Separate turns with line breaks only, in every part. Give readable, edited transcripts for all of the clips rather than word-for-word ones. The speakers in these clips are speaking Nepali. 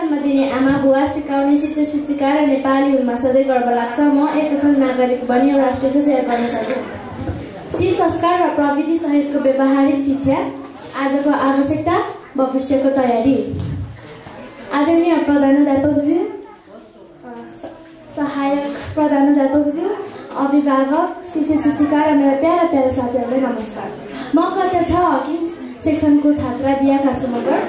जन्म दिने आमा बुवा सिकाउने शिक्षक शिक्षिका र नेपाली हुनुमा सधैँ गर्व लाग्छ। म एक कुशल नागरिक बनी यो राष्ट्रको सेवा गर्न सकूँ। शिव संस्कार र प्रविधि सहितको व्यावहारिक शिक्षा आजको आवश्यकता, भविष्यको तयारी। आदरणीय प्रधानाध्यापकज्यू, सहायक प्रधानाध्यापकज्यू, अभिभावक, शिक्षक शिक्षिका र मेरा प्यारा प्यारा साथीहरूलाई नमस्कार। म कक्षा 6 हकिम सेक्सनको छात्रा दिया खासु मगर।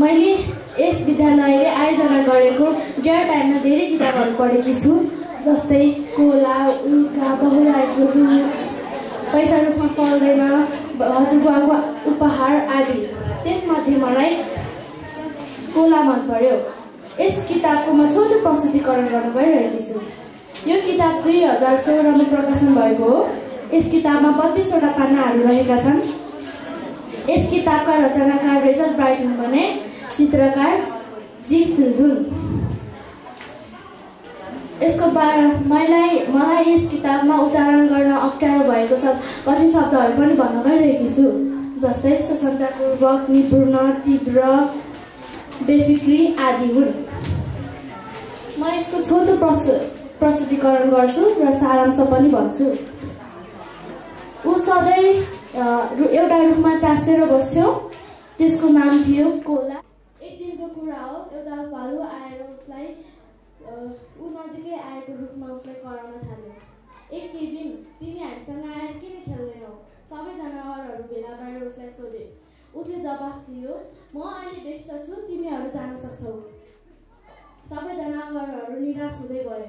मैले यस विद्यालयले आयोजना गरेको ड्राई टाइममा धेरै किताबहरू पढेकी छु, जस्तै कोला, उल्का, बहुरायको रुख, पैसा रूपमा पर्दैन, हजुरबाको उपहार आदि। त्यसमध्ये मलाई कोला मन पर्यो। यस किताबको म छोटो प्रस्तुतिकरण गर्न गइरहेकी छु। यो किताब 2016 मा प्रकाशन भएको हो। यस किताबमा 32 वटा पानाहरू रहेका छन्। यस किताबका रचनाकार रेजल ब्राइट हुन् भने चित्रकार जी फिल्थुन। यसको मलाई यस किताबमा उच्चारण गर्न अप्ठ्यारो भएको कठिन शब्दहरू पनि भन्न गइरहेकी छु, जस्तै स्वतन्त्रपूर्वक, निपुण, तीव्र, बेफिक्री आदि हुन्। म यसको छोटो प्रस्तुतिकरण गर्छु र सारांश पनि भन्छु। ऊ सधैँ एउटा रुखमा टाँसेर बस्थ्यो। त्यसको नाम थियो कोला। एक दिनको कुरा हो, एउटा भालु आएर उसलाई ऊ नजिकै आएको रुखमा उसलाई कराउन थाल्यो। एक केबिन, तिमी हामीसँग आएर किन खेल्दैनौ? सबै जनावरहरू भेला भएर उसलाई सोधे। उसले जवाफ दियो, म अहिले व्यस्त छु, तिमीहरू जान सक्छौ। सबै जनावरहरू निराश हुँदै गए।